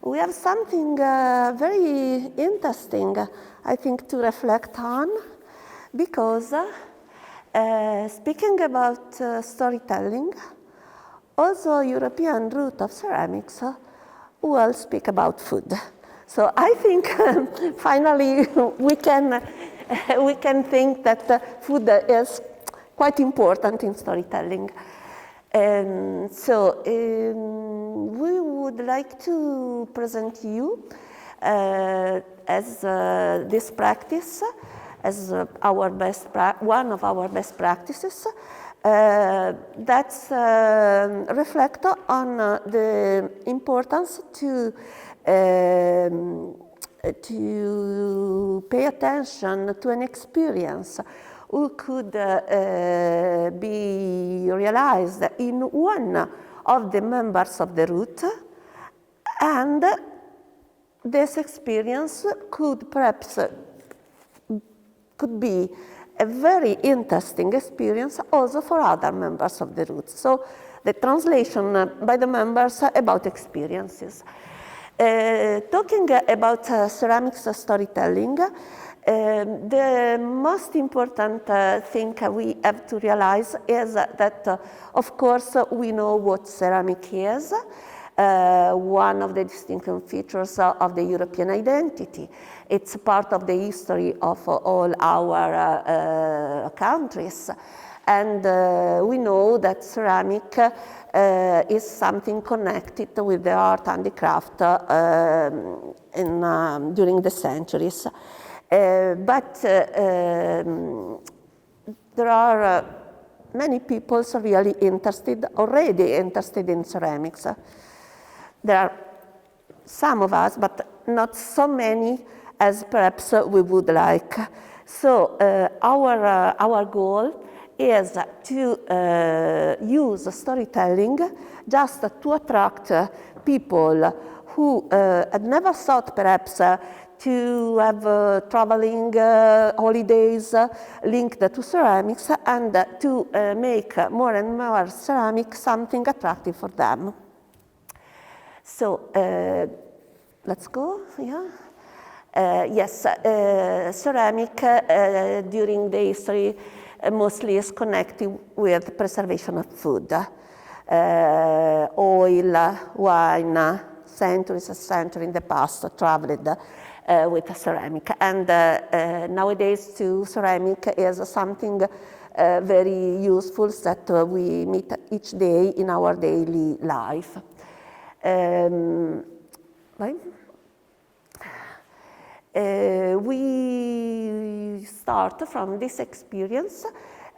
we have something very interesting, I think, to reflect on, because speaking about storytelling, also European root of ceramics will speak about food. So I think finally we can think that food is quite important in storytelling. So we would like to present you as this practice, as one of our best practices that reflect on the importance to pay attention to an experience who could be realized in one of the members of the root, and this experience could perhaps be a very interesting experience also for other members of the root. So the translation by the members about experiences. Talking about ceramics storytelling, the most important thing we have to realize is that, of course, we know what ceramic is, one of the distinctive features of the European identity. It's part of the history of all our countries. And we know that ceramic is something connected with the art and the craft during the centuries. But there are many people really already interested in ceramics. There are some of us, but not so many as perhaps we would like. So our goal is to use storytelling just to attract people who had never thought perhaps to have traveling holidays linked to ceramics, and to make more and more ceramics something attractive for them. So let's go, yeah. Yes, ceramic during the history mostly is connected with preservation of food. Oil, wine, centuries and centuries in the past traveled with ceramic. And nowadays too, ceramic is something very useful that we meet each day in our daily life. We start from this experience.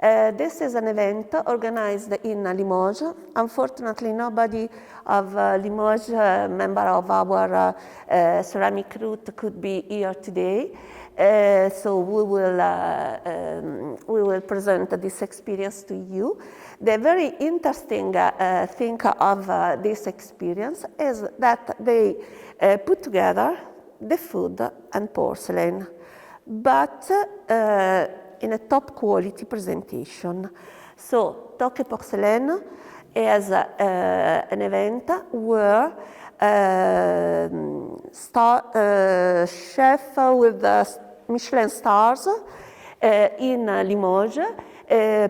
This is an event organized in Limoges. Unfortunately, nobody of Limoges, member of our ceramic root, could be here today. So we will present this experience to you. The very interesting thing of this experience is that they put together the food and porcelain, but in a top quality presentation. So Toque Porcelain is an event where chef with Michelin stars in Limoges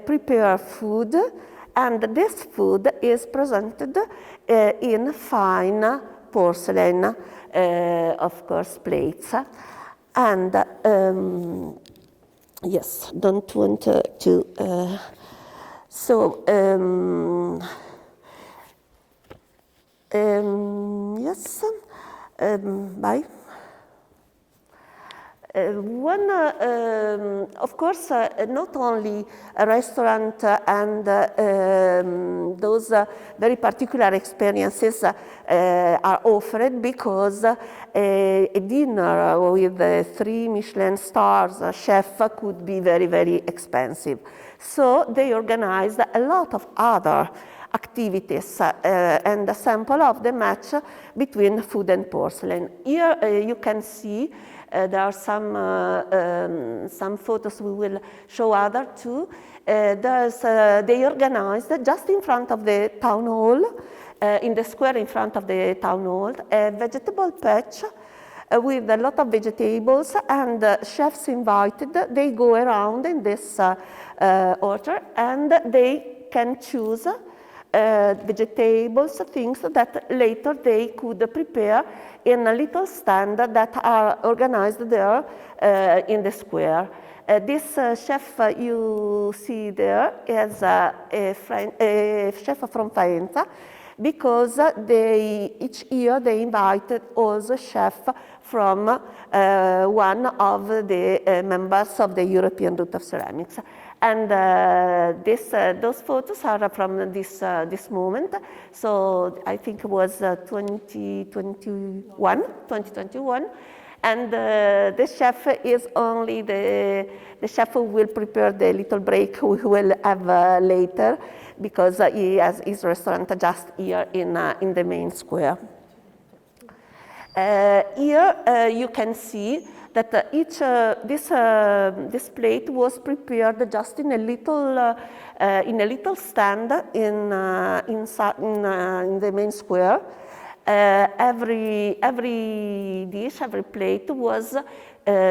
prepare food, and this food is presented in fine porcelain, of course, plates. And yes, don't want to yes, bye. Of course, not only a restaurant and those very particular experiences are offered, because a dinner with 3 Michelin stars chef could be very, very expensive. So they organized a lot of other activities, and a sample of the match between food and porcelain. Here you can see There are some photos we will show other too. They organized just in front of the town hall, in the square in front of the town hall, a vegetable patch with a lot of vegetables, and chefs invited, they go around in this orchard and they can choose vegetables, things that later they could prepare in a little stand that are organized there in the square. This chef you see there is a chef from Faenza, because each year they invited also a chef from one of the members of the European Route of Ceramics. And those photos are from this moment. So I think it was 2021. And the chef is only the chef who will prepare the little break we will have later, because he has his restaurant just here in the main square. Here you can see that this plate was prepared just in a little stand in the main square. Every dish, every plate was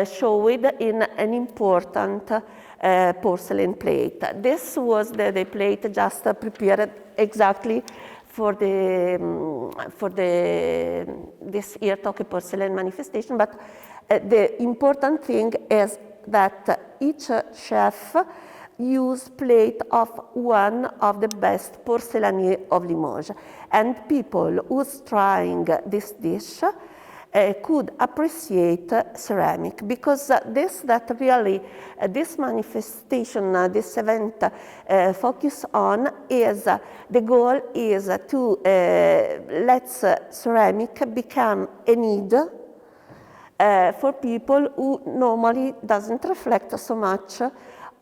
showed in an important porcelain plate. This was the plate just prepared exactly for this year Tokyo porcelain manifestation. But the important thing is that each chef used plate of one of the best porcelainiers of Limoges, and people who's trying this dish could appreciate ceramic, because this manifestation, this event focus on is, the goal is to let ceramic become a need for people who normally doesn't reflect so much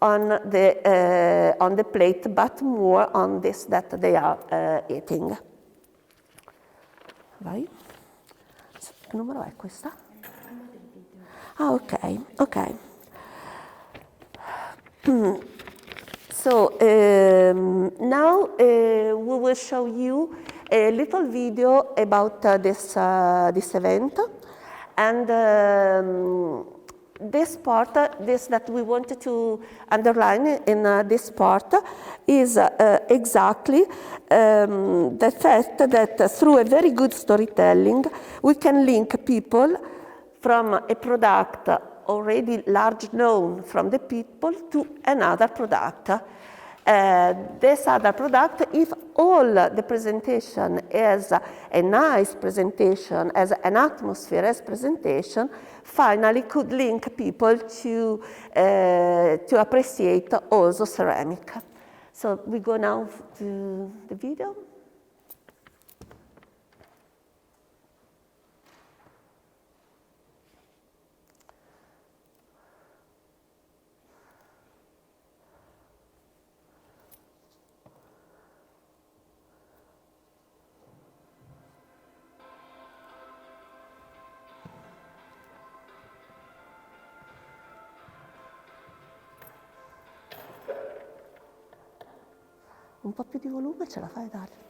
on the plate, but more on this that they are eating. Vai. Che numero è questa? Ah, ok, ok. So now we will show you a little video about this event, and this part, this that we wanted to underline in this part is exactly the fact that through a very good storytelling we can link people from a product already large known from the people to another product. This other product, if all the presentation is a nice presentation, as an atmosphere as presentation, finally could link people to appreciate also ceramic. So we go now to the video. Un po' più di volume ce la fai, Dario?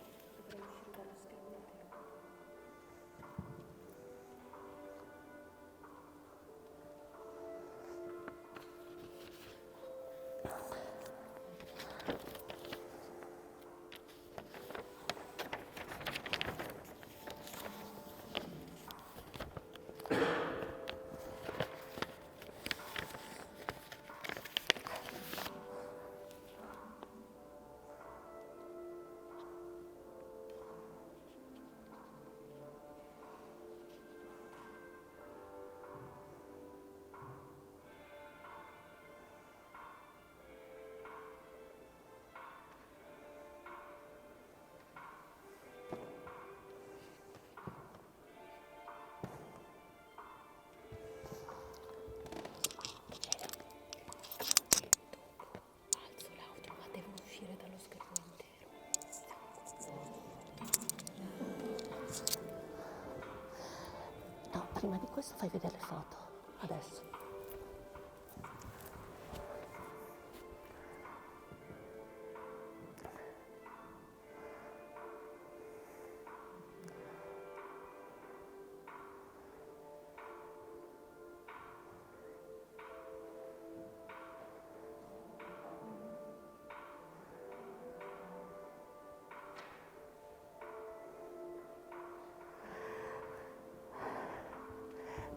Prima di questo fai vedere le foto. Adesso.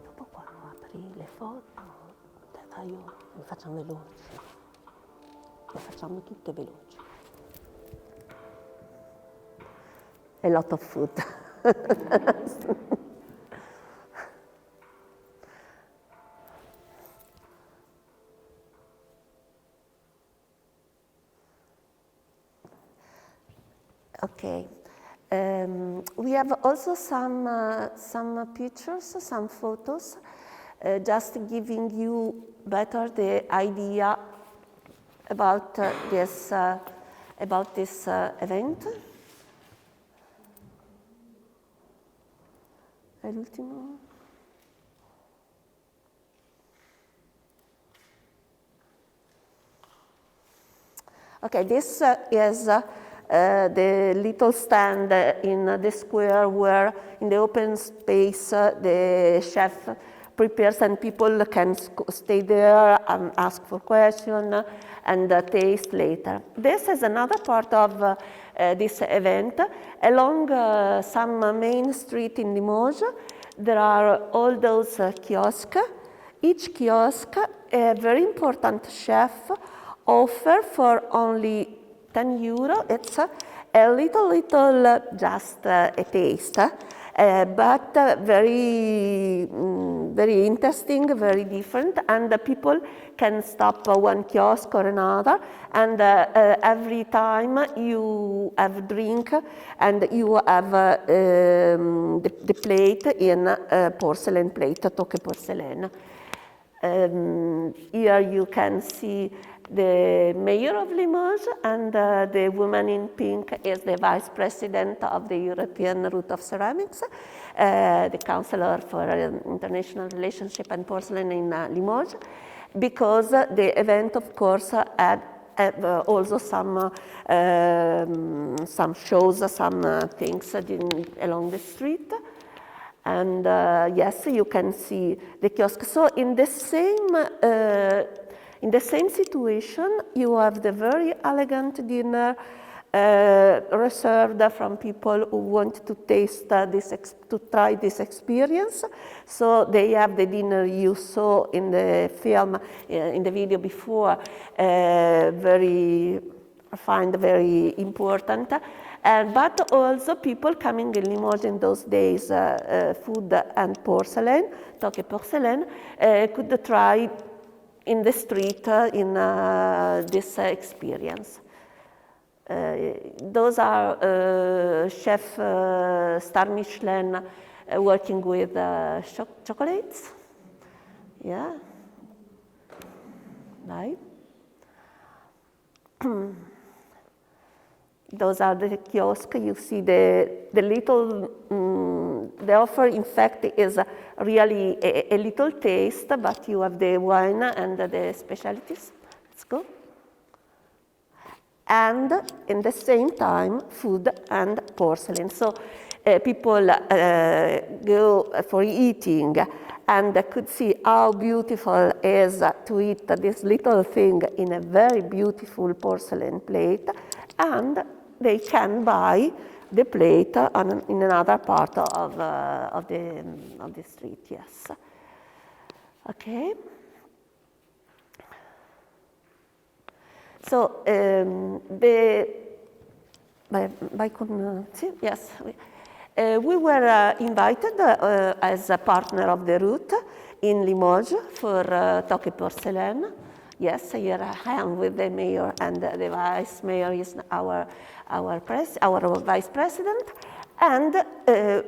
Dopo quando apri le foto, le facciamo veloci. Le facciamo tutte veloci. A lot of food. Okay. We have also some pictures, some photos, just giving you better the idea about this event. L'ultimo. Okay, this is the little stand in the square where, in the open space, the chef prepares and people can stay there and ask for questions and taste later. This is another part of this event. Along some main street in Limoges, there are all those kiosks. Each kiosk, a very important chef offer for only 10 euro. It's a little, just a taste, but very interesting, very different, and the people can stop one kiosk or another, and every time you have a drink and you have the plate in porcelain plate, toque porcelain. Here you can see the mayor of Limoges, and the woman in pink is the vice president of the European Route of Ceramics, the counselor for international relationship and porcelain in Limoges, because the event, of course, had also some shows, some things along the street. And yes, you can see the kiosk. So in the same situation, you have the very elegant dinner reserved from people who want to taste to try this experience. So they have the dinner you saw in the film, in the video before, very important. But also people coming in Limoges in those days, food and porcelain, toque porcelain, could try in the street in this experience. Those are chef Star Michelin working with chocolates. Yeah. Right. Those are the kiosks. You see the little, the offer in fact is really a little taste, but you have the wine and the specialties. Let's go. And in the same time, food and porcelain. So people go for eating and could see how beautiful it is to eat this little thing in a very beautiful porcelain plate, and they can buy the plate in another part of the street. Yes. Okay. So yes, we were invited as a partner of the route in Limoges for toque porcelain. Yes, here I am with the mayor, and the vice mayor is our vice president, and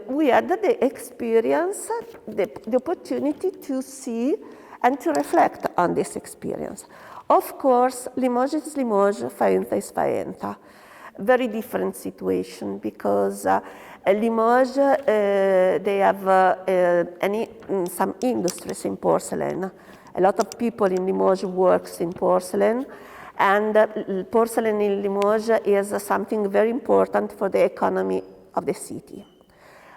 we had the experience, the opportunity to see and to reflect on this experience. Of course, Limoges is Limoges, Faenza is Faenza. Very different situation, because Limoges, they have some industries in porcelain. A lot of people in Limoges works in porcelain, and porcelain in Limoges is something very important for the economy of the city.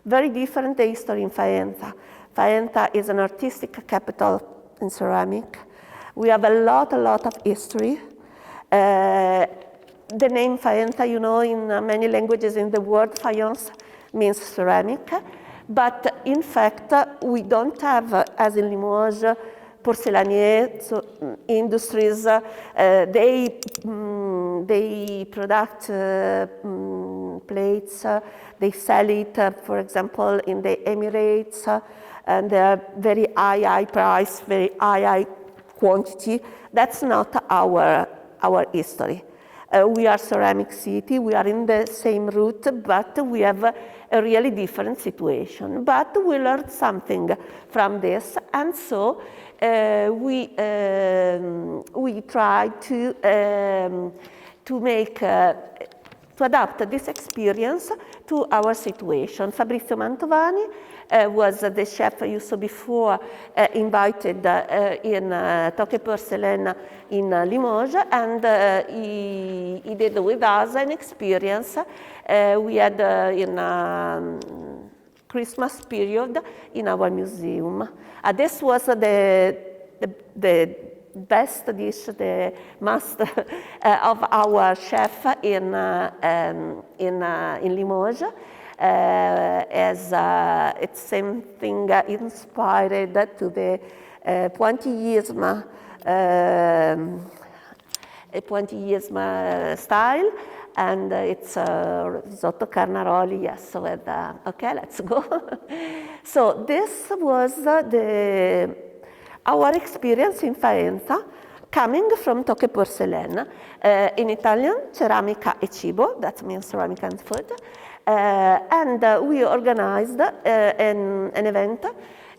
Very different the history in Faenza. Faenza is an artistic capital in ceramic. We have a lot of history. The name Faenza, you know, in many languages in the world, faience means ceramic. But in fact, we don't have, as in Limoges, porcelainier, so industries. They produce plates. They sell it, for example, in the Emirates, and they are very high price, very high quantity. That's not our history. We are ceramic city, we are in the same route, but we have a really different situation. But we learned something from this, and so we try to adapt this experience to our situation. Fabrizio Mantovani was the chef you saw before, invited in Tokyo Porcelain in Limoges, and he did with us an experience we had in Christmas period in our museum. This was the best dish, the must of our chef in Limoges. As it's something inspired to the Pointillism style, and it's risotto carnaroli. Yes, so okay, let's go. So this was our experience in Faenza, coming from Tokyo Porcelain. In Italian, ceramica e cibo, that means ceramic and food. And we organized an event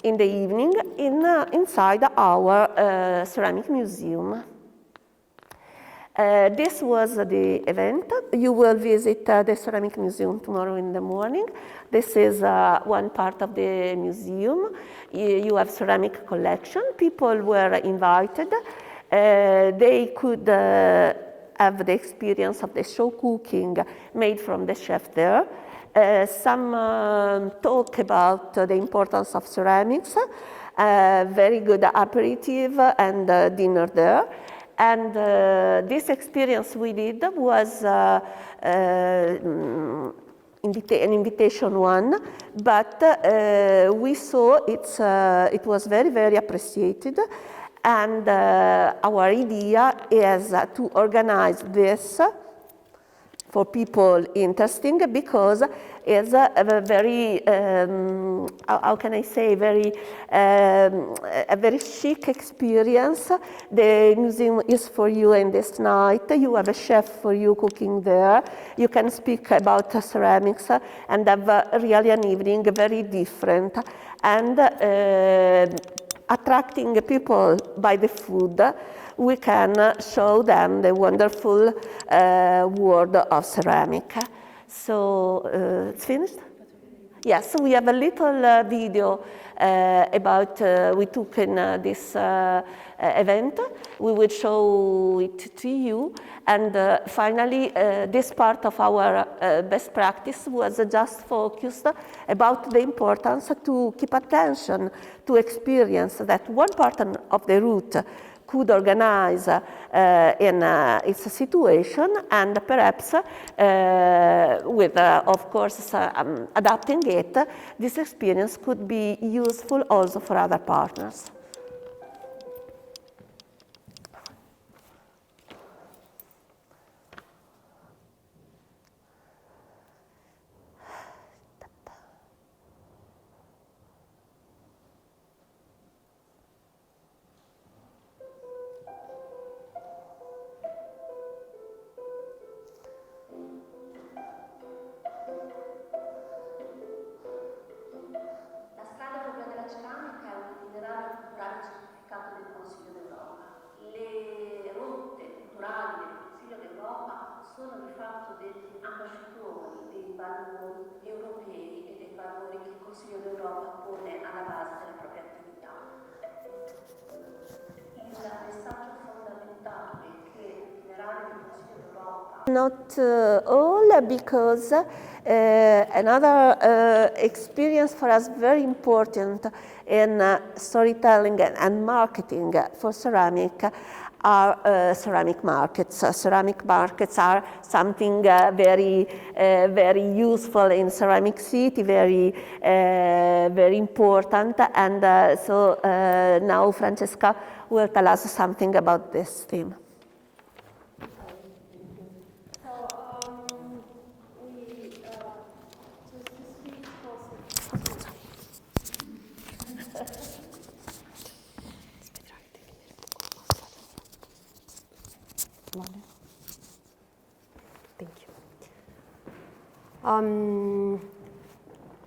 in the evening inside our ceramic museum. This was the event. You will visit the ceramic museum tomorrow in the morning. This is one part of the museum. You have ceramic collection. People were invited. They could have the experience of the show cooking made from the chef there. Some talk about the importance of ceramics, very good aperitif and dinner there. And this experience we did was an invitation one, but we saw it was very appreciated. And our idea is to organize this for people interesting, because it's a very, how can I say, a very chic experience. The museum is for you in this night. You have a chef for you cooking there. You can speak about ceramics and have really an evening very different. And attracting people by the food, we can show them the wonderful world of ceramic. So it's finished? Yes, we have a little video about we took in this event. We will show it to you. And finally, this part of our best practice was just focused about the importance to keep attention to experience that one part of the route could organize in its situation, and perhaps with, of course, adapting it, this experience could be useful also for other partners. Sono di fatto degli ambasciatori, dei dei valori europei e dei valori che il Consiglio d'Europa pone alla base delle proprie attività. Il messaggio fondamentale che generale del Consiglio d'Europa. Not all, because another experience for us very important in storytelling and marketing for ceramic are ceramic markets. Ceramic markets are something very useful in Ceramic City, very important, and so now Francesca will tell us something about this theme. Thank you.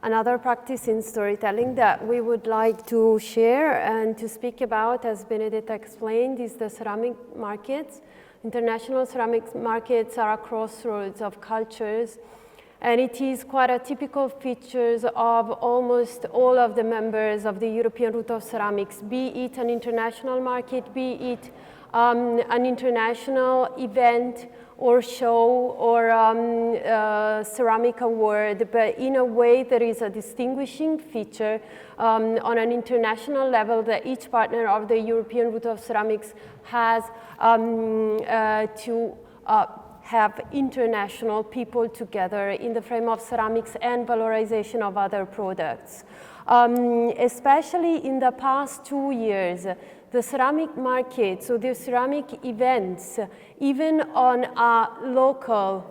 Another practice in storytelling that we would like to share and to speak about, as Benedetta explained, is the ceramic markets. International ceramic markets are a crossroads of cultures, and it is quite a typical feature of almost all of the members of the European Route of Ceramics, be it an international market, be it an international event or show or ceramic award, but in a way there is a distinguishing feature on an international level that each partner of the European Route of Ceramics has to have international people together in the frame of ceramics and valorization of other products. Especially in the past 2 years, the ceramic market, so the ceramic events, even on a local,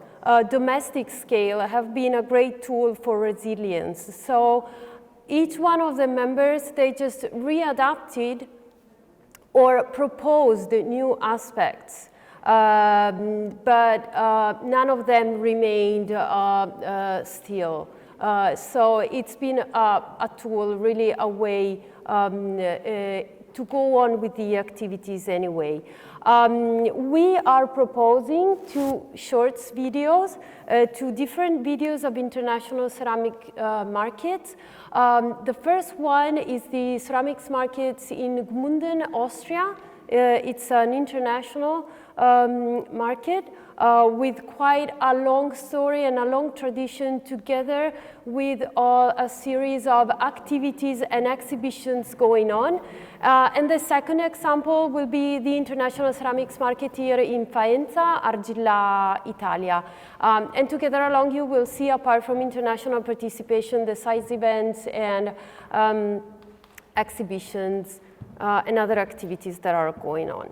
domestic scale, have been a great tool for resilience. So each one of the members, they just readapted or proposed new aspects, but none of them remained still. So it's been a tool, really a way to go on with the activities anyway. We are proposing 2 shorts videos, 2 different videos of international ceramic markets. The first one is the ceramics markets in Gmunden, Austria. It's an international market with quite a long story and a long tradition, together with a series of activities and exhibitions going on. And the second example will be the International Ceramics Market here in Faenza, Argilla, Italia. And together along you will see, apart from international participation, the size events and exhibitions and other activities that are going on.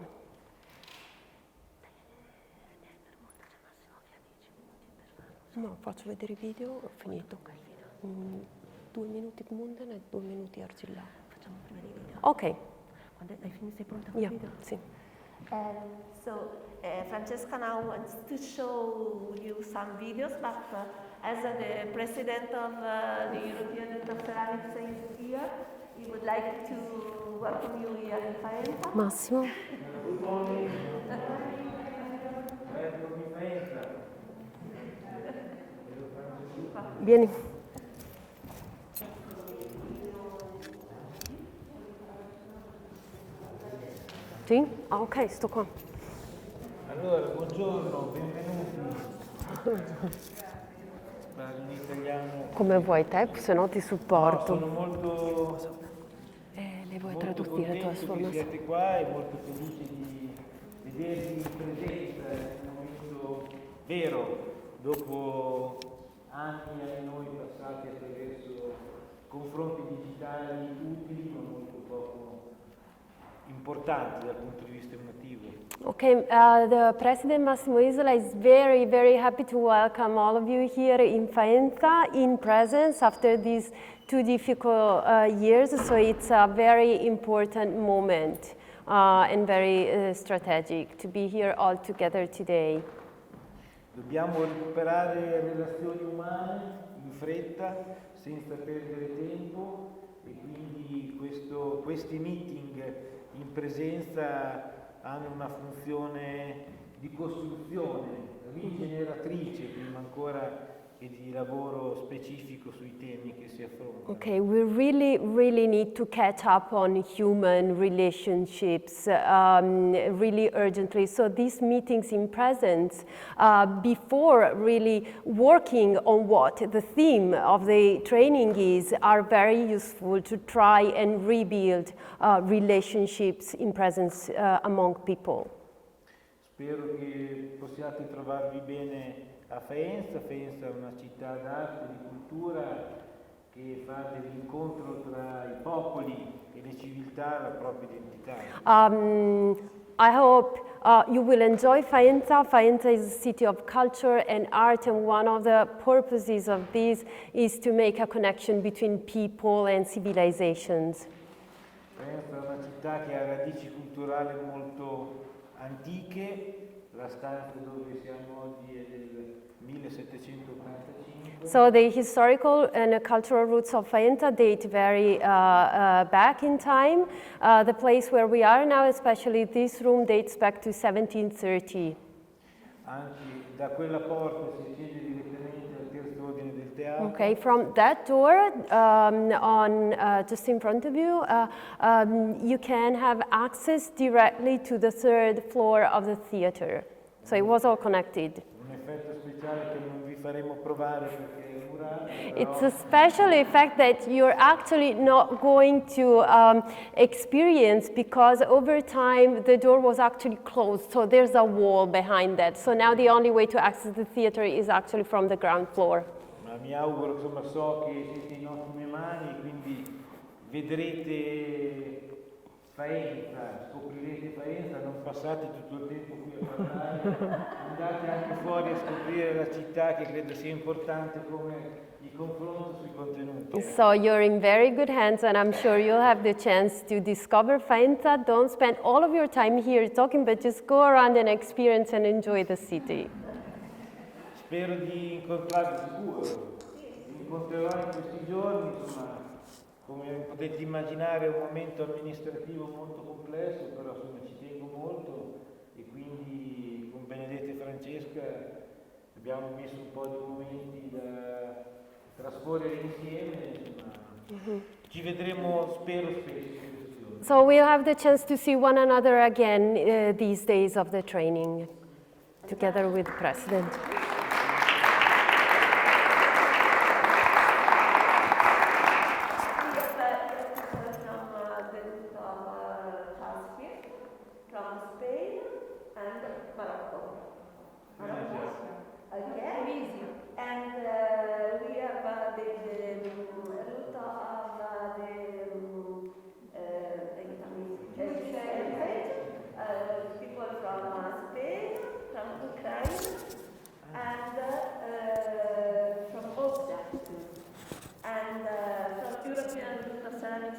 No, faccio vedere i video, ho finito. 2 minuti Gmunden e 2 minuti Argilla. Facciamo prima i video. Ok. Quando hai finito, sei pronta con il video? Sì. So Francesca now wants to show you some videos, but as the president of the European Route of Ceramics is here, we would like to welcome you here in Faenza. Massimo. Vieni. Sì? Ah, ok, sto qua. Allora, buongiorno, benvenuti. Parlo in italiano. Come vuoi te, se no ti supporto. No, sono molto le vuoi molto tradurre contento che siete qua e molto felice di vedervi in presenza. È un momento vero, dopo anni e noi passati attraverso confronti digitali utili ma molto poco importanti dal punto di vista emotivo. Okay, the President Massimo Isola is very, very happy to welcome all of you here in Faenza in presence after these 2 difficult years, so it's a very important moment and very strategic to be here all together today. Dobbiamo recuperare relazioni umane in fretta, senza perdere tempo, e quindi questi meeting in presenza hanno una funzione di costruzione, rigeneratrice, prima ancora che e di lavoro specifico sui temi che si affrontano. Okay, we really need to catch up on human relationships really urgently. So these meetings in presence, before really working on what the theme of the training is, are very useful to try and rebuild relationships in presence among people. Spero che possiate trovarvi bene a Faenza. Faenza è una città d'arte, di cultura, che fa dell'incontro tra i popoli e le civiltà la propria identità. I hope you will enjoy Faenza. Faenza is a city of culture and art, and one of the purposes of this is to make a connection between people and civilizations. Faenza è una città che ha radici culturali molto antiche, la stanza dove siamo oggi è del 1785. So the historical and cultural roots of Faenza date very back in time. The place where we are now, especially this room, dates back to 1730. Anche da quella porta si accede direttamente al terzo ordine del teatro. Okay, from that door just in front of you, you can have access directly to the third floor of the theater. So it was all connected. Un effetto speciale che non vi faremo provare perché è murato. It's a special effect that you're actually not going to experience, because over time the door was actually closed, so there's a wall behind that. So now the only way to access the theater is actually from the ground floor. Ma mi auguro, insomma, so che siete in ottime mani, quindi vedrete Faenza, scoprirete Faenza, non passate tutto il tempo qui a parlare, andate anche fuori a scoprire la città, che credo sia importante come il confronto sui contenuti. So you're in very good hands, and I'm sure you'll have the chance to discover Faenza. Don't spend all of your time here talking, but just go around and experience and enjoy the city. Spero di incontrarvi sicuro, vi incontrerò in questi giorni, insomma, come potete immaginare è un momento amministrativo molto complesso, però insomma ci tengo molto e quindi con Benedetta e Francesca abbiamo messo un po' di momenti da trascorrere insieme, insomma, ci vedremo spero spesso. So we'll have the chance to see one another again these days of the training, together with the President.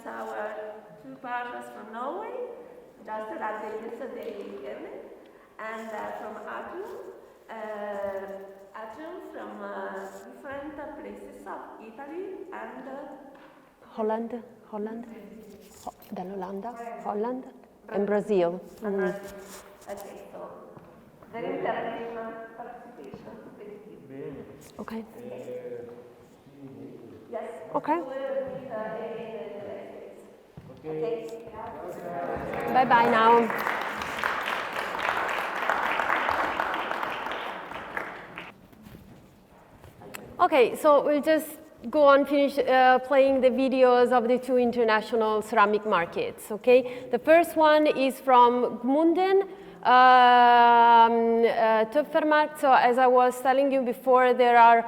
Our two partners from Norway, just like yesterday given, and from ATRIUM from different places of Italy and Holland, dall'Olanda, Holland, and Brazil. Okay, so very interesting participation. Okay. Yes. Okay. Okay. Bye bye now. Okay, so we'll just go on, finish playing the videos of the two international ceramic markets, okay? The first one is from Gmunden, Töpfermarkt. So as I was telling you before, there are,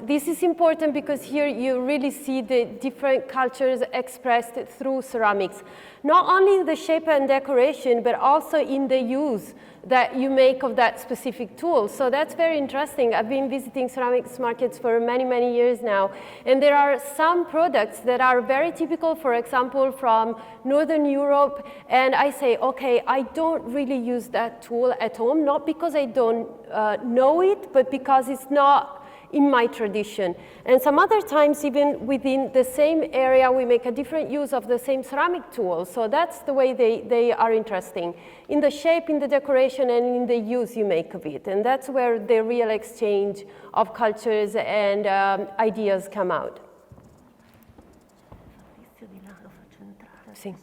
this is important because here you really see the different cultures expressed through ceramics. Not only in the shape and decoration, but also in the use that you make of that specific tool. So that's very interesting. I've been visiting ceramics markets for many, many years now. And there are some products that are very typical, for example, from Northern Europe. And I say, okay, I don't really use that tool at home, not because I don't know it, but because it's not in my tradition. And some other times, even within the same area, we make a different use of the same ceramic tool. So that's the way they are interesting, in the shape, in the decoration, and in the use you make of it. And that's where the real exchange of cultures and ideas come out. Sì.